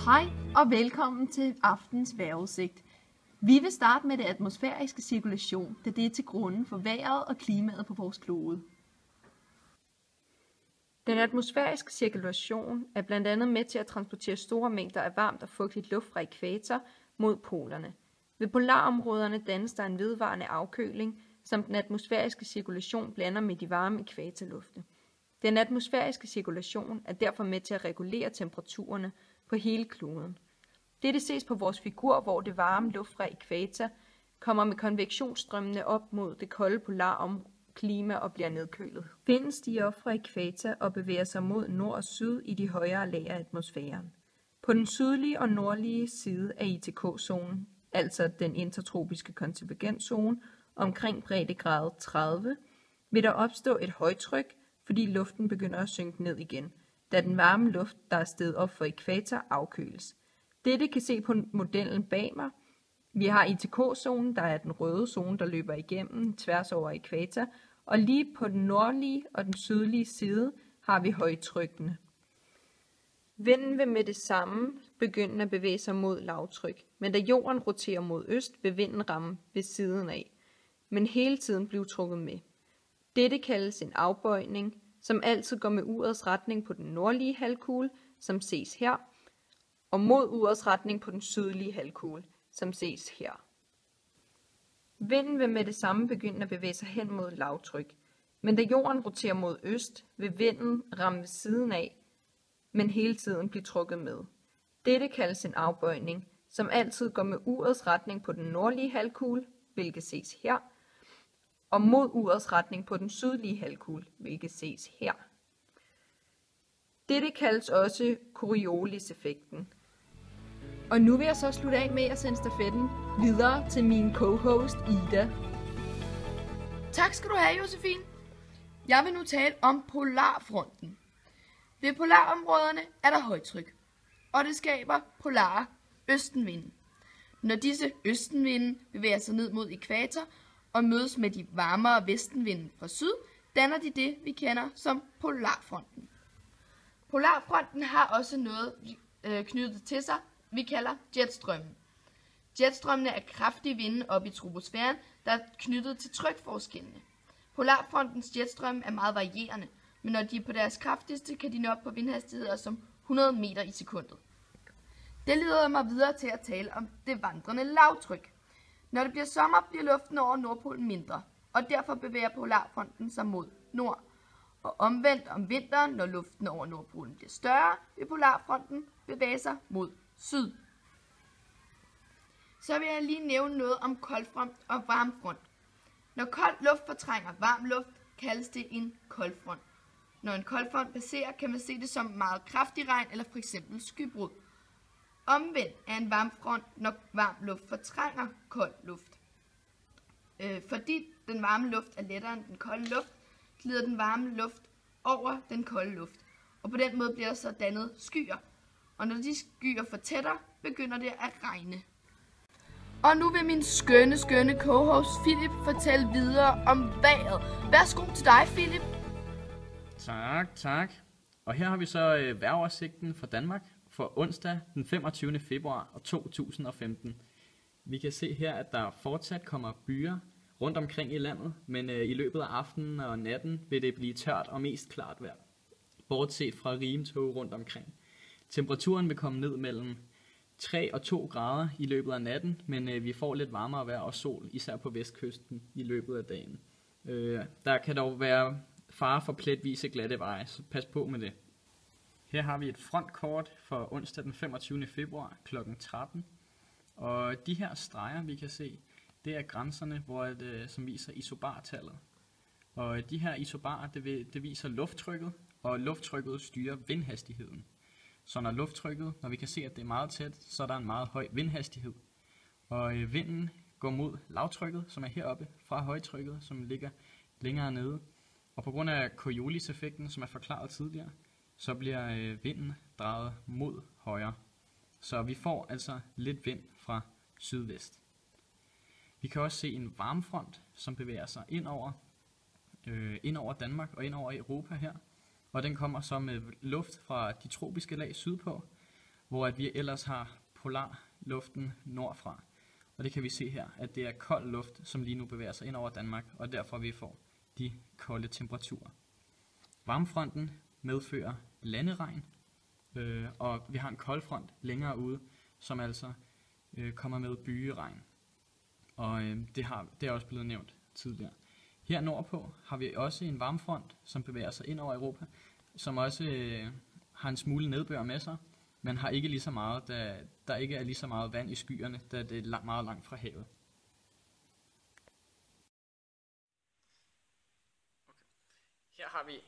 Hej og velkommen til aftens vejrudsigt. Vi vil starte med det atmosfæriske cirkulation, da det er til grunden for vejret og klimaet på vores klode. Den atmosfæriske cirkulation er blandt andet med til at transportere store mængder af varmt og fugtigt luft fra ækvator mod polerne. Ved polarområderne dannes der en vedvarende afkøling, som den atmosfæriske cirkulation blander med de varme ækvatorlufte. Den atmosfæriske cirkulation er derfor med til at regulere temperaturerne på hele kloden. Dette ses på vores figur, hvor det varme luft fra ækvator kommer med konvektionsstrømmene op mod det kolde polarklima og bliver nedkølet. Vinden stiger op fra ækvator og bevæger sig mod nord og syd i de højere lag af atmosfæren. På den sydlige og nordlige side af ITK-zonen, altså den intertropiske konvergenszone, omkring breddegrad 30, vil der opstå et højtryk, fordi luften begynder at synke ned igen, da den varme luft, der er steget op for ækvator, afkøles. Dette kan se på modellen bag mig. Vi har ITK-zonen, der er den røde zone, der løber igennem tværs over ækvator, og lige på den nordlige og den sydlige side har vi højtrykkene. Vinden vil med det samme begynde at bevæge sig mod lavtryk, men da jorden roterer mod øst, vil vinden ramme ved siden af, men hele tiden blive trukket med. Dette kaldes en afbøjning, som altid går med urets retning på den nordlige halvkugle, som ses her, og mod urets retning på den sydlige halvkugle, som ses her. Vinden vil med det samme begynde at bevæge sig hen mod lavtryk, men da jorden roterer mod øst, vil vinden ramme ved siden af, men hele tiden blive trukket med. Dette kaldes en afbøjning, som altid går med urets retning på den nordlige halvkugle, hvilket ses her, og mod urets retning på den sydlige halvkugle, hvilket ses her. Dette kaldes også Coriolis-effekten. Og nu vil jeg så slutte af med at sende stafetten videre til min co-host Ida. Tak skal du have, Josefine. Jeg vil nu tale om polarfronten. Ved polarområderne er der højtryk, og det skaber polare østenvinde. Når disse østenvinde bevæger sig ned mod ækvator og mødes med de varmere vestenvinde fra syd, danner de det, vi kender som polarfronten. Polarfronten har også noget knyttet til sig, vi kalder jetstrømmen. Jetstrømmene er kraftige vinde op i troposfæren, der er knyttet til trykforskellene. Polarfrontens jetstrømme er meget varierende, men når de er på deres kraftigste, kan de nå op på vindhastigheder som 100 meter i sekundet. Det leder mig videre til at tale om det vandrende lavtryk. Når det bliver sommer, bliver luften over Nordpolen mindre, og derfor bevæger polarfronten sig mod nord. Og omvendt om vinteren, når luften over Nordpolen bliver større, vil polarfronten bevæge sig mod syd. Så vil jeg lige nævne noget om koldfront og varmfront. Når kold luft fortrænger varm luft, kaldes det en koldfront. Når en koldfront passerer, kan man se det som meget kraftig regn eller f.eks. skybrud. Omvendt er en varmfront, når varm luft fortrænger kold luft. Fordi den varme luft er lettere end den kolde luft, glider den varme luft over den kolde luft. Og på den måde bliver der så dannet skyer. Og når de skyer fortætter, begynder det at regne. Og nu vil min skønne co-host Philip fortælle videre om vejret. Værsgo til dig, Philip. Tak. Og her har vi så vejroversigten for Danmark for onsdag den 25. februar 2015. Vi kan se her, at der fortsat kommer byer rundt omkring i landet, men i løbet af aftenen og natten vil det blive tørt og mest klart vejr, bortset fra rimetog rundt omkring. Temperaturen vil komme ned mellem 3 og 2 grader i løbet af natten, men vi får lidt varmere vejr og sol, især på vestkysten i løbet af dagen. Der kan dog være fare for pletvise glatte veje, så pas på med det. Her har vi et frontkort for onsdag den 25. februar kl. 13. Og de her streger, vi kan se, det er grænserne, som viser isobartallet. Og de her isobarer, det viser lufttrykket, og lufttrykket styrer vindhastigheden. Så når vi kan se, at det er meget tæt, så er der en meget høj vindhastighed. Og vinden går mod lavtrykket, som er heroppe, fra højtrykket, som ligger længere nede. Og på grund af Coriolis-effekten, som er forklaret tidligere, så bliver vinden drejet mod højre. Så vi får altså lidt vind fra sydvest. Vi kan også se en varmefront, som bevæger sig ind over Danmark og ind over Europa her. Og den kommer så med luft fra de tropiske lag sydpå. hvor at vi ellers har polarluften nordfra. Og det kan vi se her, at det er kold luft, som lige nu bevæger sig ind over Danmark, og derfor vi får de kolde temperaturer. Varmefronten medfører landeregn, og vi har en koldfront længere ude, som altså kommer med bygeregn. Og det er også blevet nævnt tidligere. Her nordpå har vi også en varmefront, som bevæger sig ind over Europa, som også har en smule nedbør med sig, men har ikke lige så meget, da der ikke er lige så meget vand i skyerne, da det er meget langt fra havet. Okay. Her har vi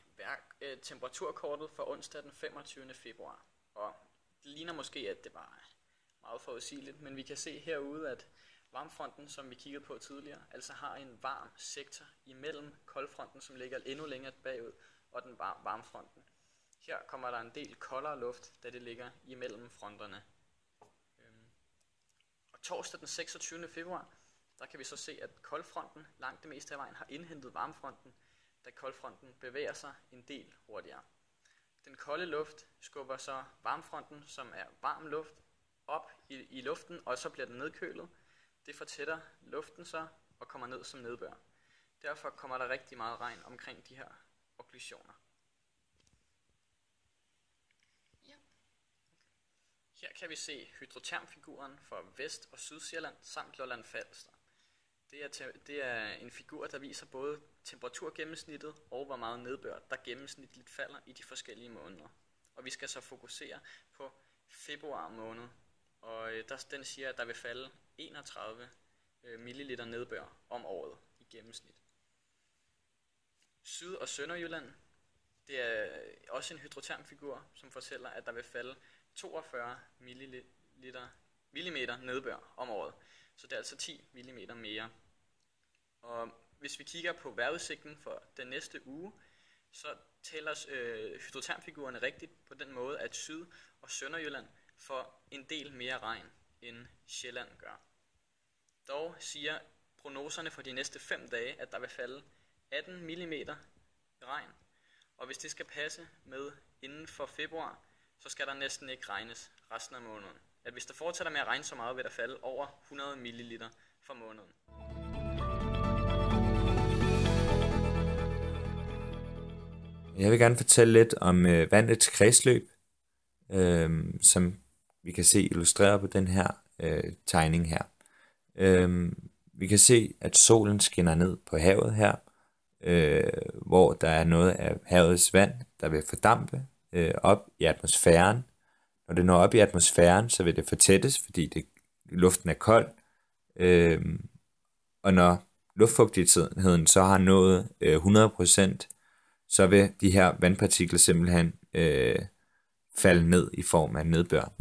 temperaturkortet for onsdag den 25. februar, og det ligner måske, at det var meget forudsigeligt, men vi kan se herude, at varmfronten, som vi kiggede på tidligere, altså har en varm sektor imellem koldfronten, som ligger endnu længere bagud, og den varmfronten. Her kommer der en del koldere luft, da det ligger imellem fronterne. Og torsdag den 26. februar, der kan vi så se, at koldfronten langt det meste af vejen har indhentet varmfronten, da koldfronten bevæger sig en del hurtigere. Den kolde luft skubber så varmfronten, som er varm luft, op i luften, og så bliver den nedkølet. Det fortætter luften så og kommer ned som nedbør. Derfor kommer der rigtig meget regn omkring de her okklusioner. Ja. Her kan vi se hydrotermfiguren for Vest- og Sydsjælland samt Lolland Falster. Det er en figur, der viser både temperaturgennemsnittet og hvor meget nedbør, der gennemsnitligt falder i de forskellige måneder. Og vi skal så fokusere på februar måned. Og den siger, at der vil falde 31 milliliter nedbør om året i gennemsnit. Syd- og Sønderjylland, det er også en hydrotermfigur, som fortæller, at der vil falde 42 millimeter nedbør om året. Så det er altså 10 mm mere. Og hvis vi kigger på vejrudsigten for den næste uge, så tæller hydrotermfigurerne rigtigt på den måde, at Syd- og Sønderjylland får en del mere regn, end Sjælland gør. Dog siger prognoserne for de næste 5 dage, at der vil falde 18 mm regn. Og hvis det skal passe med inden for februar, så skal der næsten ikke regnes resten af måneden. At hvis der fortsætter med at regne så meget, vil der falde over 100 ml for måneden. Jeg vil gerne fortælle lidt om vandets kredsløb, som vi kan se illustreret på den her tegning her. Vi kan se, at solen skinner ned på havet her, hvor der er noget af havets vand, der vil fordampe op i atmosfæren. Når det når op i atmosfæren, så vil det fortættes, fordi luften er kold. Og når luftfugtigheden så har nået 100%, så vil de her vandpartikler simpelthen falde ned i form af nedbør.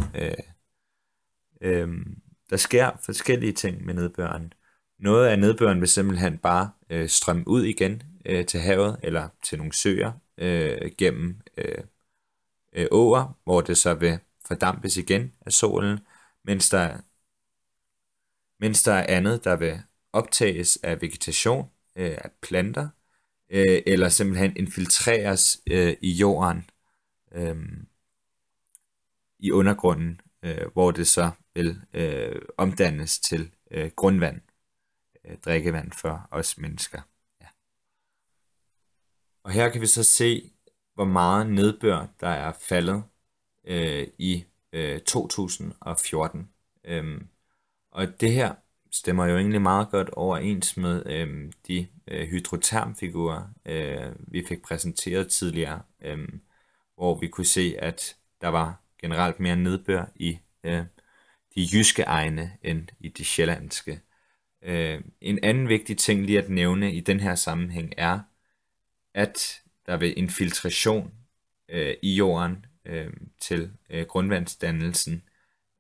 Der sker forskellige ting med nedbøren. Noget af nedbøren vil simpelthen bare strømme ud igen til havet eller til nogle søer gennem åer, hvor det så vil fordampes igen af solen, mens der er andet, der vil optages af vegetation, af planter, eller simpelthen infiltreres i jorden, i undergrunden, hvor det så vil omdannes til grundvand, drikkevand for os mennesker. Ja. Og her kan vi så se, hvor meget nedbør der er faldet i 2014. Og det her stemmer jo egentlig meget godt overens med de hydrotermfigurer, vi fik præsenteret tidligere, hvor vi kunne se, at der var generelt mere nedbør i de jyske egne end i de sjællandske. En anden vigtig ting lige at nævne i den her sammenhæng er, at der ved infiltration i jorden til grundvandsdannelsen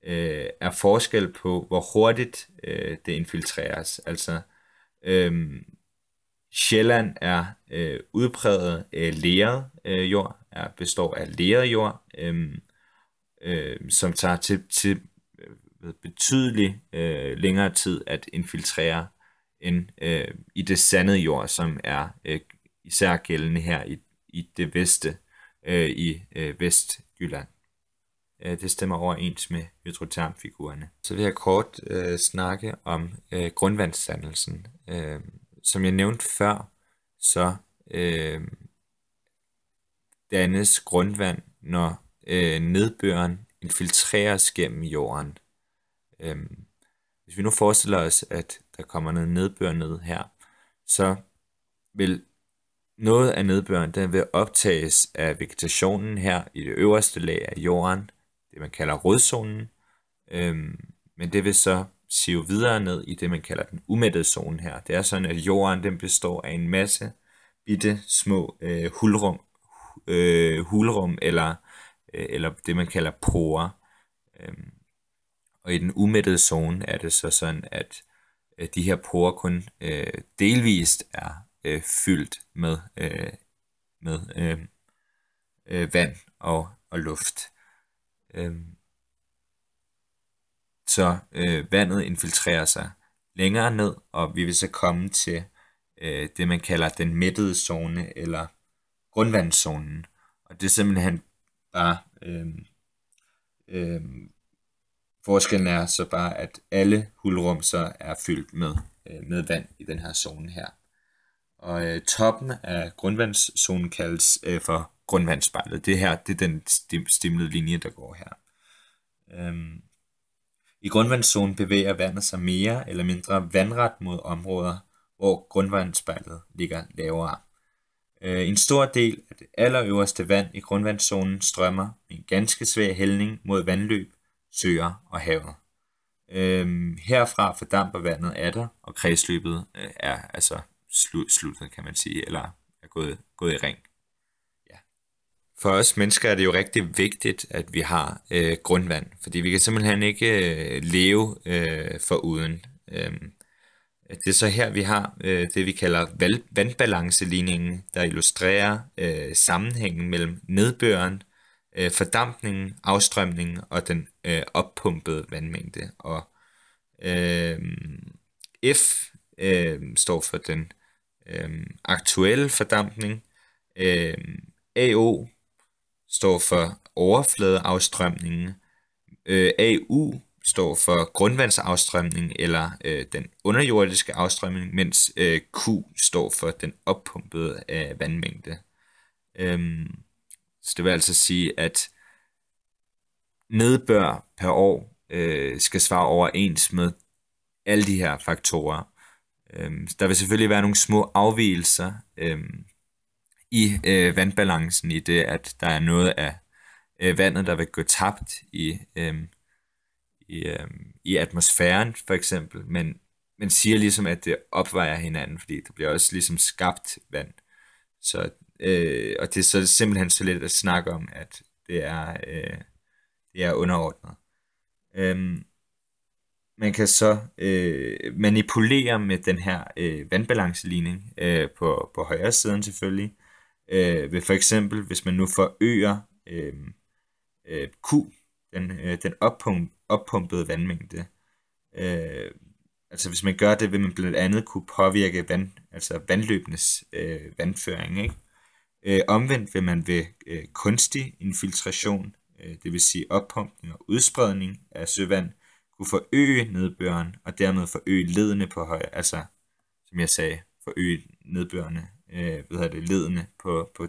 er forskel på, hvor hurtigt det infiltreres. Altså, Sjælland er udpræget leret jord, består af leret jord, som tager til betydeligt længere tid at infiltrere end i det sandede jord, som er især gældende her i det veste, i Vestjylland. Det stemmer overens med hydrotermfigurerne. Så vil jeg kort snakke om grundvandsdannelsen. Som jeg nævnte før, så dannes grundvand, når nedbøren infiltreres gennem jorden. Hvis vi nu forestiller os, at der kommer noget nedbør ned her, så vil noget af nedbøren, den vil optages af vegetationen her i det øverste lag af jorden, det man kalder rodzonen, men det vil så sive videre ned i det man kalder den umættede zone her. Det er sådan, at jorden den består af en masse bitte små hulrum eller det man kalder porer. Og i den umættede zone er det så sådan, at de her porer kun delvist er fyldt med vand og luft. Så vandet infiltrerer sig længere ned, og vi vil så komme til det man kalder den mættede zone eller grundvandszonen. Og det er simpelthen bare forskellen er så bare, at alle hulrum så er fyldt med vand i den her zone her. Og toppen af grundvandszonen kaldes for grundvandsspejlet. Det her, det er den stimlede linje, der går her. I grundvandszonen bevæger vandet sig mere eller mindre vandret mod områder, hvor grundvandsspejlet ligger lavere. En stor del af det allerøverste vand i grundvandszonen strømmer med en ganske svag hældning mod vandløb, søer og havet. Herfra fordamper vandet atter, og kredsløbet er altså sluttet, kan man sige, eller er gået i ring. Ja. For os mennesker er det jo rigtig vigtigt, at vi har grundvand, fordi vi kan simpelthen ikke leve foruden. Det er så her, vi har det, vi kalder vandbalanceligningen, der illustrerer sammenhængen mellem nedbøren, fordampningen, afstrømningen og den oppumpede vandmængde. Og F står for den aktuelle fordampning. AO står for overfladeafstrømningen. AU står for grundvandsafstrømning eller den underjordiske afstrømning, mens Q står for den oppumpede vandmængde. Så det vil altså sige, at nedbør per år skal svare overens med alle de her faktorer. Der vil selvfølgelig være nogle små afvigelser i vandbalancen, i det, at der er noget af vandet, der vil gå tabt i atmosfæren for eksempel, men man siger ligesom, at det opvejer hinanden, fordi der bliver også ligesom skabt vand. Så, og det er så simpelthen så lidt at snakke om, at det er underordnet. Man kan så manipulere med den her vandbalanceligning på højre siden selvfølgelig, ved for eksempel, hvis man nu forøger Q, den oppumpede vandmængde. Altså hvis man gør det, vil man blandt andet kunne påvirke vandløbenes vandføring, ikke? Omvendt vil man ved kunstig infiltration, det vil sige oppumpning og udspredning af søvand, kunne forøge nedbøren og dermed forøge ledene på højre, altså som jeg sagde, forøge nedbørene, ledene på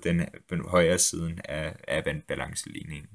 den højre siden af vandbalanceligningen.